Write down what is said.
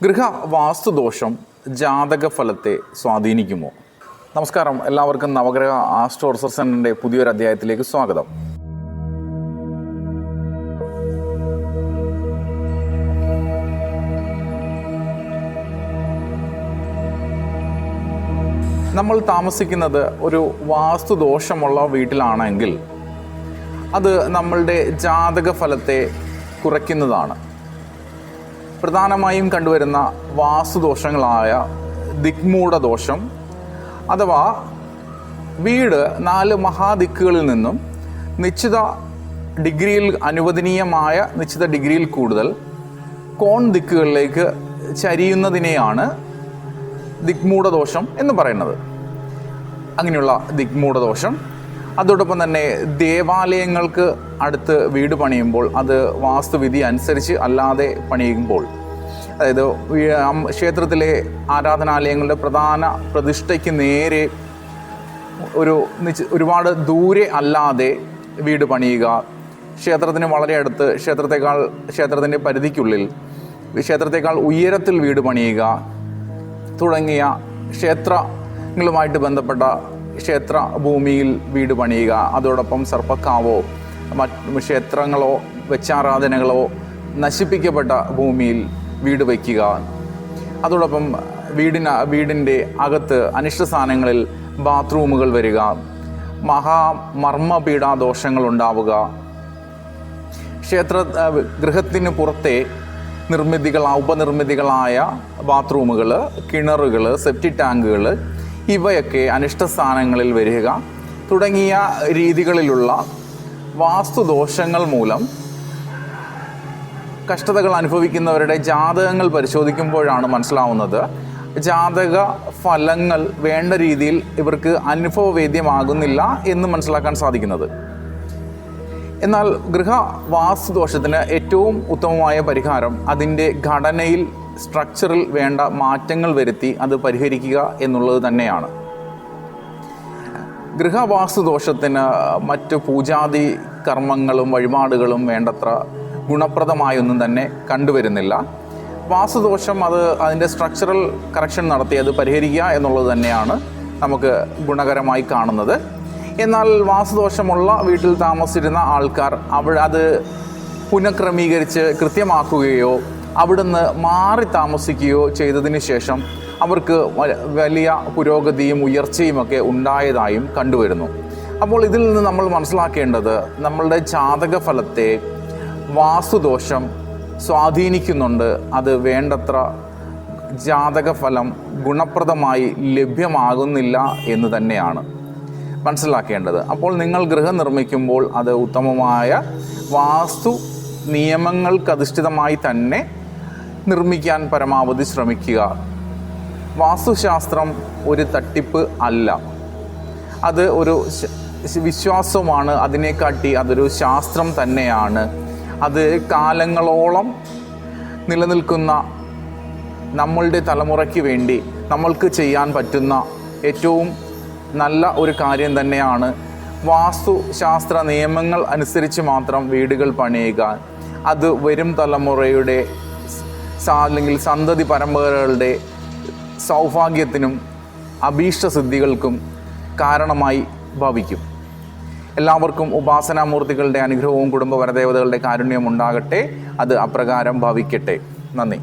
ഗൃഹ വാസ്തുദോഷം ജാതക ഫലത്തെ സ്വാധീനിക്കുമോ? നമസ്കാരം, എല്ലാവർക്കും നവഗ്രഹ ആസ്ട്രോ റിസർച്ച് സെൻ്ററിൻ്റെ പുതിയൊരു അധ്യായത്തിലേക്ക് സ്വാഗതം. നമ്മൾ താമസിക്കുന്നത് ഒരു വാസ്തുദോഷമുള്ള വീട്ടിലാണെങ്കിൽ അത് നമ്മളുടെ ജാതക ഫലത്തെ കുറയ്ക്കുന്നതാണ്. പ്രധാനമായും കണ്ടുവരുന്ന വാസ്തുദോഷങ്ങളായ ദിക്മൂഢദോഷം, അഥവാ വീട് 4 മഹാദിക്കുകളിൽ നിന്നും നിശ്ചിത ഡിഗ്രിയിൽ അനുവദനീയമായ നിശ്ചിത ഡിഗ്രിയിൽ കൂടുതൽ കോൺ ദിക്കുകളിലേക്ക് ചരിയുന്നതിനെയാണ് ദിക്മൂഢദോഷം എന്ന് പറയുന്നത്. അങ്ങനെയുള്ള ദിക്മൂഢദോഷം, അതോടൊപ്പം തന്നെ ദേവാലയങ്ങൾക്ക് അടുത്ത് വീട് പണിയുമ്പോൾ അത് വാസ്തുവിധി അനുസരിച്ച് അല്ലാതെ പണിയുമ്പോൾ, അതായത് ക്ഷേത്രത്തിലെ ആരാധനാലയങ്ങളുടെ പ്രധാന പ്രതിഷ്ഠയ്ക്ക് നേരെ ഒരുപാട് ദൂരെ അല്ലാതെ വീട് പണിയുക, ക്ഷേത്രത്തിന് വളരെ അടുത്ത് ക്ഷേത്രത്തിൻ്റെ പരിധിക്കുള്ളിൽ ക്ഷേത്രത്തെക്കാൾ ഉയരത്തിൽ വീട് പണിയുക തുടങ്ങിയ ക്ഷേത്രങ്ങളുമായിട്ട് ബന്ധപ്പെട്ട ക്ഷേത്ര ഭൂമിയിൽ വീട് പണിയുക, അതോടൊപ്പം സർപ്പക്കാവോ മറ്റ് ക്ഷേത്രങ്ങളോ വെച്ചാരാധനകളോ നശിപ്പിക്കപ്പെട്ട ഭൂമിയിൽ വീട് വയ്ക്കുക, അതോടൊപ്പം വീടിൻ്റെ അകത്ത് അനിഷ്ടസ്ഥാനങ്ങളിൽ ബാത്റൂമുകൾ വരിക, മർമ്മപീഡാദോഷങ്ങൾ ഉണ്ടാവുക, ഗൃഹത്തിന് പുറത്തെ ഉപനിർമ്മിതികളായ ബാത്റൂമുകൾ, കിണറുകൾ, സെപ്റ്റിക് ടാങ്കുകൾ ഇവയൊക്കെ അനിഷ്ടസ്ഥാനങ്ങളിൽ വരിക തുടങ്ങിയ രീതികളിലുള്ള വാസ്തുദോഷങ്ങൾ മൂലം കഷ്ടതകൾ അനുഭവിക്കുന്നവരുടെ ജാതകങ്ങൾ പരിശോധിക്കുമ്പോഴാണ് മനസ്സിലാവുന്നത് ജാതക ഫലങ്ങൾ വേണ്ട രീതിയിൽ ഇവർക്ക് അനുഭവവേദ്യമാകുന്നില്ല എന്ന് മനസ്സിലാക്കാൻ സാധിക്കുന്നത്. എന്നാൽ ഗൃഹവാസ്തുദോഷത്തിന് ഏറ്റവും ഉത്തമമായ പരിഹാരം അതിൻ്റെ ഘടനയിൽ, സ്ട്രക്ചറിൽ വേണ്ട മാറ്റങ്ങൾ വരുത്തി അത് പരിഹരിക്കുക എന്നുള്ളത് തന്നെയാണ്. ഗൃഹവാസ്തുദോഷത്തിന് മറ്റ് പൂജാതി കർമ്മങ്ങളും വഴിപാടുകളും വേണ്ടത്ര ഗുണപ്രദമായൊന്നും തന്നെ കണ്ടുവരുന്നില്ല. വാസ്തുദോഷം അതിൻ്റെ സ്ട്രക്ചറൽ കറക്ഷൻ നടത്തി അത് പരിഹരിക്കുക എന്നുള്ളത് തന്നെയാണ് നമുക്ക് ഗുണകരമായി കാണുന്നത്. എന്നാൽ വാസ്തുദോഷമുള്ള വീട്ടിൽ താമസിച്ചിരുന്ന ആൾക്കാർ അത് പുനഃക്രമീകരിച്ച് കൃത്യമാക്കുകയോ അവിടുന്ന് മാറി താമസിക്കുകയോ ചെയ്തതിന് ശേഷം അവർക്ക് വലിയ പുരോഗതിയും ഉയർച്ചയുമൊക്കെ ഉണ്ടായതായും കണ്ടുവരുന്നു. അപ്പോൾ ഇതിൽ നിന്ന് നമ്മൾ മനസ്സിലാക്കേണ്ടത് നമ്മളുടെ ജാതക ഫലത്തെ വാസ്തുദോഷം സ്വാധീനിക്കുന്നുണ്ട്. അത് വേണ്ടത്ര ജാതകഫലം ഗുണപ്രദമായി ലഭ്യമാകുന്നില്ല എന്ന് തന്നെയാണ് മനസ്സിലാക്കേണ്ടത്. അപ്പോൾ നിങ്ങൾ ഗൃഹം നിർമ്മിക്കുമ്പോൾ അത് ഉത്തമമായ വാസ്തു നിയമങ്ങൾക്കധിഷ്ഠിതമായി തന്നെ നിർമ്മിക്കാൻ പരമാവധി ശ്രമിക്കുക. വാസ്തുശാസ്ത്രം ഒരു തട്ടിപ്പ് അല്ല, അത് ഒരു വിശ്വാസമാണ്. അതിനെക്കാട്ടി അതൊരു ശാസ്ത്രം തന്നെയാണ്. അത് കാലങ്ങളോളം നിലനിൽക്കുന്ന നമ്മളുടെ തലമുറയ്ക്ക് വേണ്ടി നമ്മൾക്ക് ചെയ്യാൻ പറ്റുന്ന ഏറ്റവും നല്ല ഒരു കാര്യം തന്നെയാണ്. വാസ്തുശാസ്ത്ര നിയമങ്ങൾ അനുസരിച്ച് മാത്രം വീടുകൾ പണിയുക. അത് വരും തലമുറയുടെ അല്ലെങ്കിൽ സന്തതി പരമ്പരകളുടെ സൗഭാഗ്യത്തിനും അഭീഷ്ടസിദ്ധികൾക്കും കാരണമായി ഭവിക്കും. എല്ലാവർക്കും ഉപാസനാമൂർത്തികളുടെ അനുഗ്രഹവും കുടുംബപരദേവതകളുടെ കാരുണ്യവും ഉണ്ടാകട്ടെ. അത് അപ്രകാരം ഭവിക്കട്ടെ. നന്ദി.